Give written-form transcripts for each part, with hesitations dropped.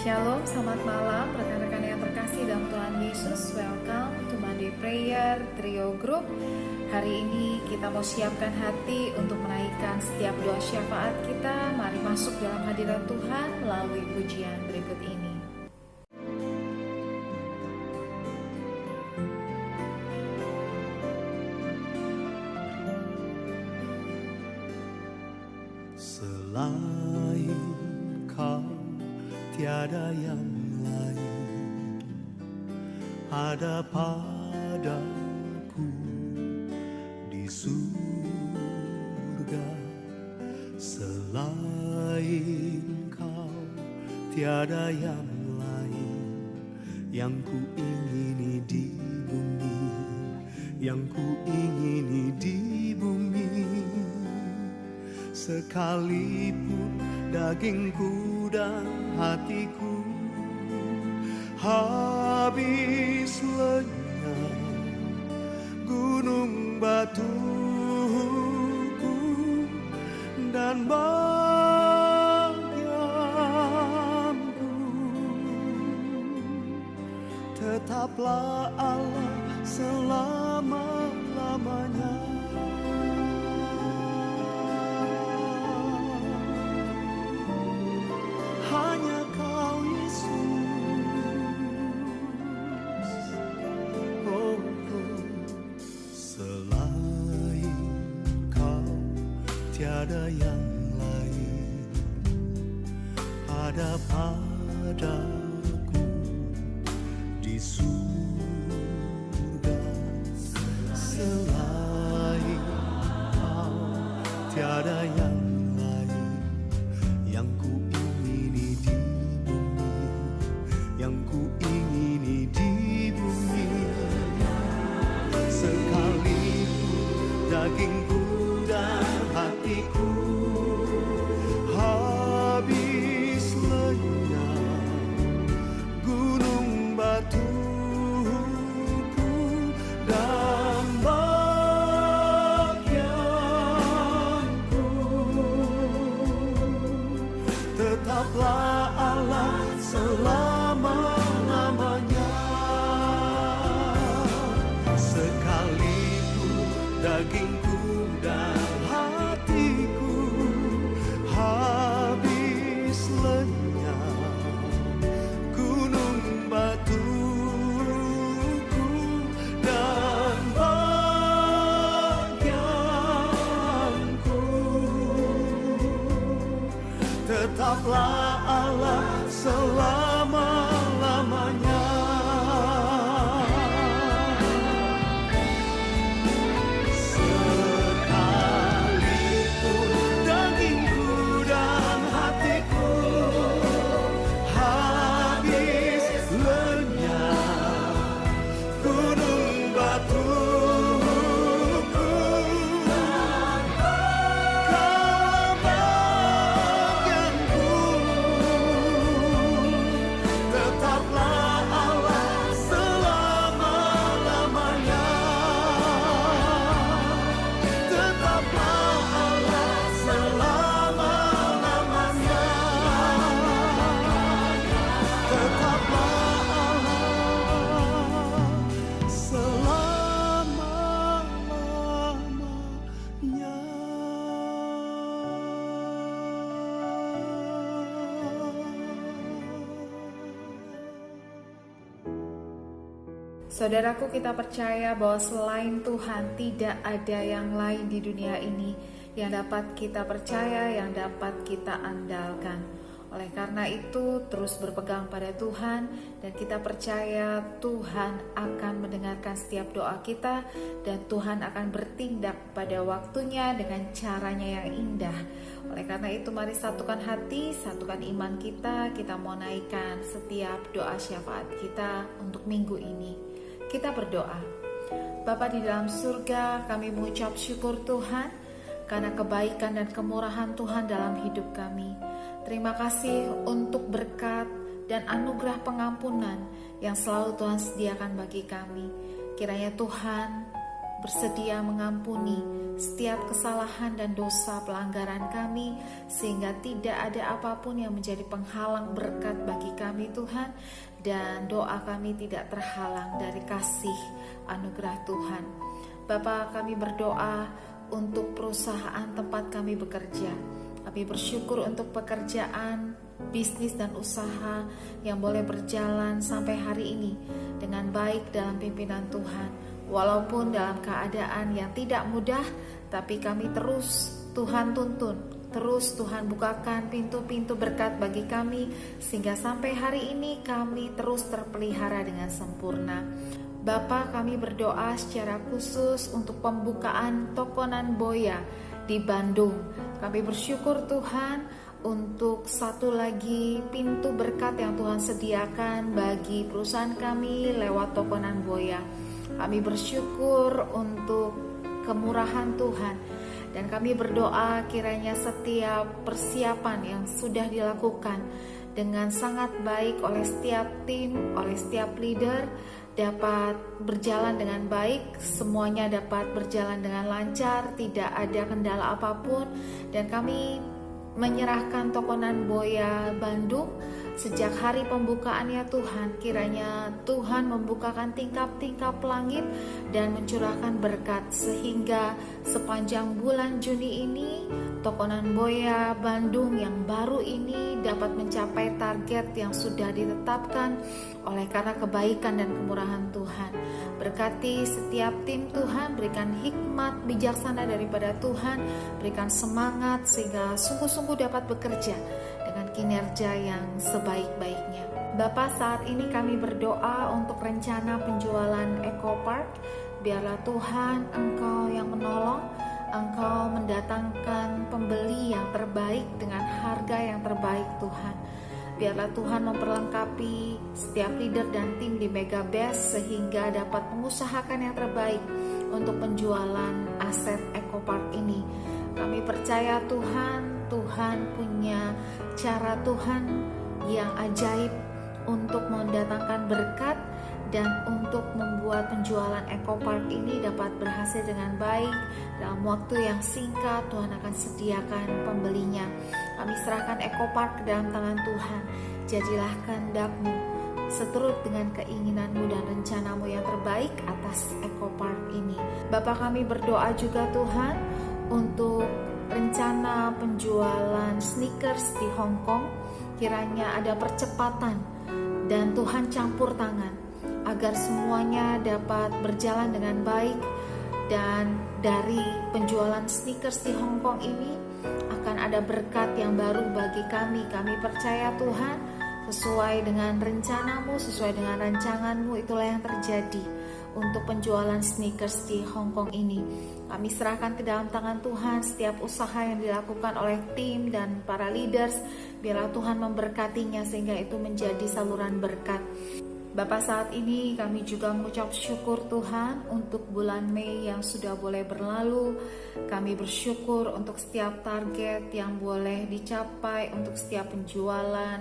Shalom, selamat malam rekan-rekan yang terkasih dalam Tuhan Yesus. Welcome to Monday Prayer Trio Group. Hari ini kita mau siapkan hati untuk menaikkan setiap doa syafaat kita. Mari masuk dalam hadirat Tuhan melalui pujian berikut ini. Selain Kau tiada yang lain, ada padaku di surga. Selain Kau tiada yang lain, yang ku ingini di bumi, yang ku ingini di bumi. Sekalipun dagingku dan hatiku habis lenyap, gunung batuku dan bagianku, tetaplah Allah selama-lamanya. Hanya Kau Yesus, oh, oh. Selain Kau tiada yang lain, ada padaku di surga. Selain Kau tiada yang lain, yang ku ingini di bumi, yang ku ingini di bumi. Sekalipun dagingku dan hatiku habis lenyap, gunung batuku dan bagianku, tetaplah Allah selama-lamanya. Sekalipun dagingku dan hatiku habis lenyap, gunung batuku dan bagianku, tetaplah Allah selama-lamanya. Sekalipun dagingku dan hatiku habis lenyap, gunung batuku dan bagianku, tetaplah Allah selama-lamanya. Tetaplah Allah selama-lamanya. Tetaplah Allah selama-lamanya. Saudaraku, kita percaya bahwa selain Tuhan tidak ada yang lain di dunia ini yang dapat kita percaya, yang dapat kita andalkan. Oleh karena itu, terus berpegang pada Tuhan dan kita percaya Tuhan akan mendengarkan setiap doa kita dan Tuhan akan bertindak pada waktunya dengan caranya yang indah. Oleh karena itu, mari satukan hati, satukan iman kita. Kita mau naikkan setiap doa syafaat kita untuk minggu ini. Kita berdoa. Bapa di dalam surga, kami mengucap syukur Tuhan karena kebaikan dan kemurahan Tuhan dalam hidup kami. Terima kasih untuk berkat dan anugerah pengampunan yang selalu Tuhan sediakan bagi kami. Kiranya Tuhan bersedia mengampuni setiap kesalahan dan dosa pelanggaran kami, sehingga tidak ada apapun yang menjadi penghalang berkat bagi kami Tuhan, dan doa kami tidak terhalang dari kasih anugerah Tuhan. Bapa, kami berdoa untuk perusahaan tempat kami bekerja. Kami bersyukur untuk pekerjaan, bisnis dan usaha yang boleh berjalan sampai hari ini dengan baik dalam pimpinan Tuhan. Walaupun dalam keadaan yang tidak mudah, tapi kami terus Tuhan tuntun, terus Tuhan bukakan pintu-pintu berkat bagi kami, sehingga sampai hari ini kami terus terpelihara dengan sempurna. Bapa, kami berdoa secara khusus untuk pembukaan toko Nanboya di Bandung. Kami bersyukur Tuhan untuk satu lagi pintu berkat yang Tuhan sediakan bagi perusahaan kami lewat toko Nanboya. Kami bersyukur untuk kemurahan Tuhan, dan kami berdoa kiranya setiap persiapan yang sudah dilakukan dengan sangat baik oleh setiap tim, oleh setiap leader, dapat berjalan dengan baik, semuanya dapat berjalan dengan lancar, tidak ada kendala apapun. Dan kami menyerahkan toko Nanboya Bandung sejak hari pembukaannya Tuhan, kiranya Tuhan membukakan tingkap-tingkap langit dan mencurahkan berkat, sehingga sepanjang bulan Juni ini toko Nanboya Bandung yang baru ini dapat mencapai target yang sudah ditetapkan oleh karena kebaikan dan kemurahan Tuhan. Berkati setiap tim Tuhan, berikan hikmat bijaksana daripada Tuhan, berikan semangat sehingga sungguh-sungguh dapat bekerja dengan kinerja yang sebaik-baiknya. Bapa, saat ini kami berdoa untuk rencana penjualan Eco Park. Biarlah Tuhan Engkau yang menolong, Engkau mendatangkan pembeli yang terbaik dengan harga yang terbaik Tuhan. Biarlah Tuhan memperlengkapi setiap leader dan tim di Mega Best sehingga dapat mengusahakan yang terbaik untuk penjualan aset Eco Park ini. Kami percaya Tuhan, Tuhan punya cara Tuhan yang ajaib untuk mendatangkan berkat dan untuk membuat penjualan Eco Park ini dapat berhasil dengan baik. Dalam waktu yang singkat Tuhan akan sediakan pembelinya. Kami serahkan Eco Park ke dalam tangan Tuhan. Jadilah kehendak-Mu seturut dengan keinginanmu dan rencanamu yang terbaik atas Eco Park ini. Bapa, kami berdoa juga Tuhan untuk rencana penjualan sneakers di Hong Kong. Kiranya ada percepatan dan Tuhan campur tangan agar semuanya dapat berjalan dengan baik, dan dari penjualan sneakers di Hong Kong ini akan ada berkat yang baru bagi kami. Kami percaya Tuhan, sesuai dengan rencanamu, sesuai dengan rancanganmu, itulah yang terjadi untuk penjualan sneakers di Hong Kong ini. Kami serahkan ke dalam tangan Tuhan setiap usaha yang dilakukan oleh tim dan para leaders. Biarlah Tuhan memberkatinya sehingga itu menjadi saluran berkat. Bapak, saat ini kami juga mengucap syukur Tuhan untuk bulan Mei yang sudah boleh berlalu. Kami bersyukur untuk setiap target yang boleh dicapai, untuk setiap penjualan,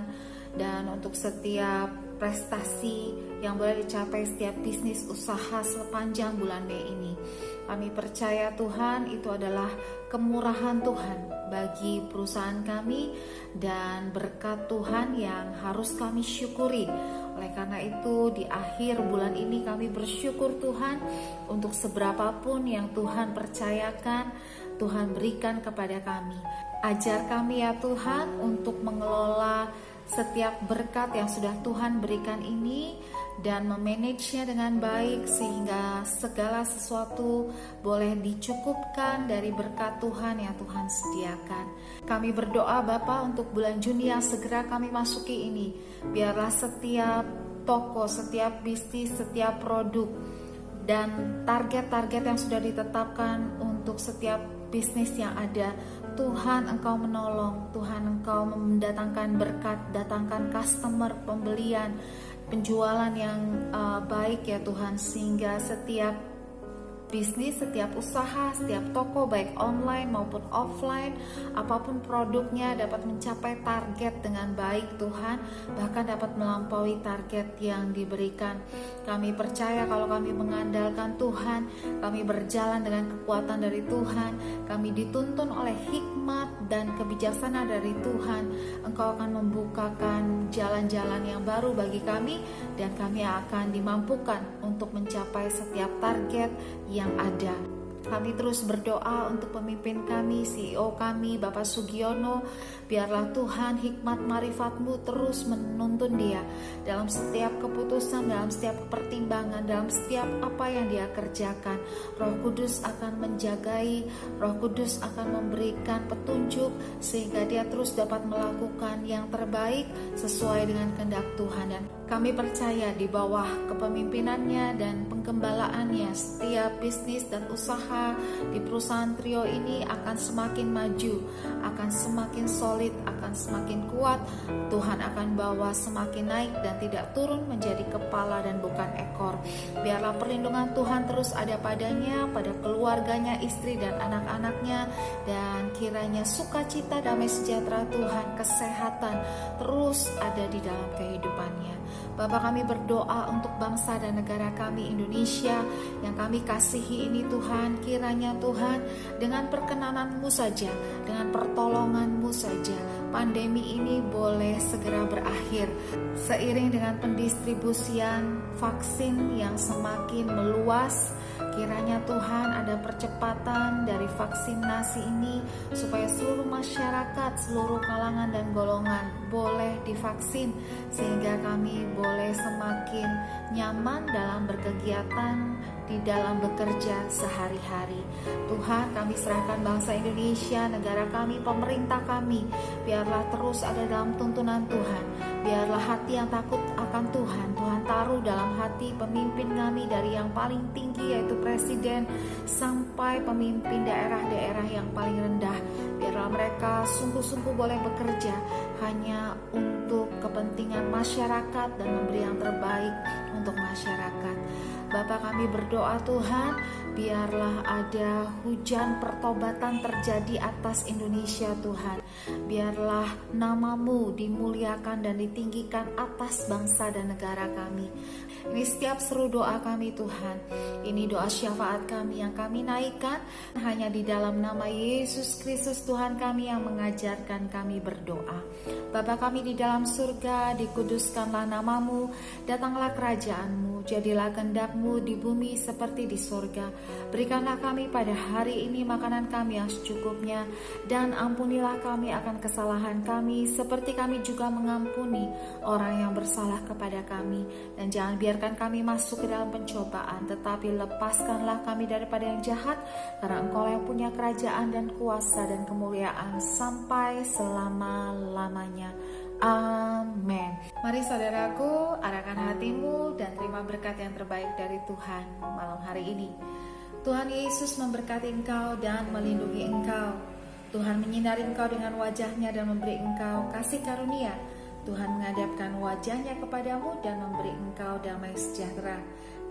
dan untuk setiap prestasi yang boleh dicapai setiap bisnis usaha sepanjang bulan Mei ini. Kami percaya Tuhan itu adalah kemurahan Tuhan bagi perusahaan kami dan berkat Tuhan yang harus kami syukuri. Oleh karena itu di akhir bulan ini kami bersyukur Tuhan untuk seberapapun yang Tuhan percayakan, Tuhan berikan kepada kami. Ajar kami ya Tuhan untuk mengelola setiap berkat yang sudah Tuhan berikan ini dan memanagenya dengan baik sehingga segala sesuatu boleh dicukupkan dari berkat Tuhan yang Tuhan sediakan. Kami berdoa Bapa untuk bulan Juni yang segera kami masuki ini. Biarlah setiap toko, setiap bisnis, setiap produk dan target-target yang sudah ditetapkan untuk setiap bisnis yang ada, Tuhan Engkau menolong, Tuhan Engkau mendatangkan berkat, datangkan customer, pembelian, penjualan yang baik ya Tuhan, sehingga setiap bisnis, setiap usaha, setiap toko baik online maupun offline, apapun produknya dapat mencapai target dengan baik Tuhan, bahkan dapat melampaui target yang diberikan. Kami percaya kalau kami mengandalkan Tuhan, kami berjalan dengan kekuatan dari Tuhan, kami dituntun oleh hikmat dan kebijaksanaan dari Tuhan, Engkau akan membukakan jalan-jalan yang baru bagi kami, dan kami akan dimampukan untuk mencapai setiap target yang ada. Kami terus berdoa untuk pemimpin kami, CEO kami, Bapak Sugiono. Biarlah Tuhan hikmat marifat-Mu terus menuntun dia dalam setiap keputusan, dalam setiap pertimbangan, dalam setiap apa yang dia kerjakan. Roh Kudus akan menjagai, Roh Kudus akan memberikan petunjuk sehingga dia terus dapat melakukan yang terbaik sesuai dengan kehendak Tuhan. Dan kami percaya di bawah kepemimpinannya dan penggembalaannya, setiap bisnis dan usaha di perusahaan Trio ini akan semakin maju, akan semakin solid, akan semakin kuat. Tuhan akan bawa semakin naik dan tidak turun menjadi kepala dan bukan ekor. Biarlah perlindungan Tuhan terus ada padanya, pada keluarganya, istri dan anak-anaknya, dan kiranya sukacita, damai sejahtera Tuhan, kesehatan terus ada di dalam kehidupannya. Bapa, kami berdoa untuk bangsa dan negara kami Indonesia yang kami kasihi ini Tuhan. Kiranya Tuhan dengan perkenanan-Mu saja, dengan pertolongan-Mu saja, pandemi ini boleh segera berakhir. Seiring dengan pendistribusian vaksin yang semakin meluas, kiranya Tuhan ada percepatan dari vaksinasi ini supaya seluruh masyarakat, seluruh kalangan dan golongan boleh divaksin, sehingga kami boleh semakin nyaman dalam berkegiatan, di dalam bekerja sehari-hari. Tuhan, kami serahkan bangsa Indonesia, negara kami, pemerintah kami, biarlah terus ada dalam tuntunan Tuhan. Biarlah hati yang takut akan Tuhan, Tuhan taruh dalam hati pemimpin kami, dari yang paling tinggi yaitu presiden sampai pemimpin daerah-daerah yang paling rendah. Biarlah mereka sungguh-sungguh boleh bekerja hanya untuk kepentingan masyarakat dan memberi yang terbaik untuk masyarakat. Bapa, kami berdoa Tuhan, biarlah ada hujan pertobatan terjadi atas Indonesia Tuhan. Biarlah nama-Mu dimuliakan dan ditinggikan atas bangsa dan negara kami. Ini setiap seru doa kami Tuhan. Ini doa syafaat kami yang kami naikkan hanya di dalam nama Yesus Kristus Tuhan kami yang mengajarkan kami berdoa. Bapa kami di dalam surga, dikuduskanlah nama-Mu, datanglah kerajaan-Mu, jadilah kehendak-Mu di bumi seperti di surga. Berikanlah kami pada hari ini makanan kami yang secukupnya, dan ampunilah kami akan kesalahan kami seperti kami juga mengampuni orang yang bersalah kepada kami. Dan jangan biarkan kami masuk ke dalam pencobaan, tetapi lepaskanlah kami daripada yang jahat, karena Engkau yang punya kerajaan dan kuasa dan kemuliaan sampai selama-lamanya. Amin. Mari saudaraku, arahkan hatimu dan terima berkat yang terbaik dari Tuhan malam hari ini. Tuhan Yesus memberkati engkau dan melindungi engkau. Tuhan menyinari engkau dengan wajah-Nya dan memberi engkau kasih karunia. Tuhan menghadapkan wajah-Nya kepadamu dan memberi engkau damai sejahtera.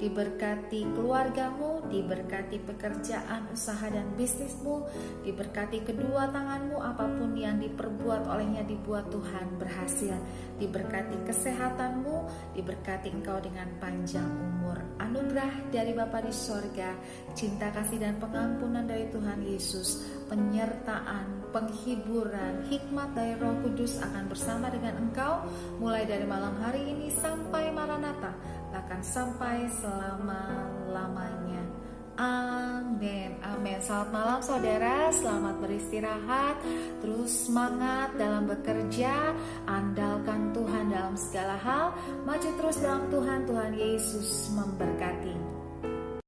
Diberkati keluargamu, diberkati pekerjaan, usaha dan bisnismu, diberkati kedua tanganmu, apapun yang diperbuat olehnya dibuat Tuhan berhasil. Diberkati kesehatanmu, diberkati engkau dengan panjang umur. Anugerah dari Bapa di sorga, cinta kasih dan pengampunan dari Tuhan Yesus, penyertaan, penghiburan, hikmat dari Roh Kudus akan bersama dengan engkau mulai dari malam hari ini sampai Maranatha, bahkan sampai selama-lamanya. Amin. Amin. Selamat malam saudara, selamat beristirahat, terus semangat dalam bekerja, andalkan Tuhan dalam segala hal, maju terus dalam Tuhan. Tuhan Yesus memberkati.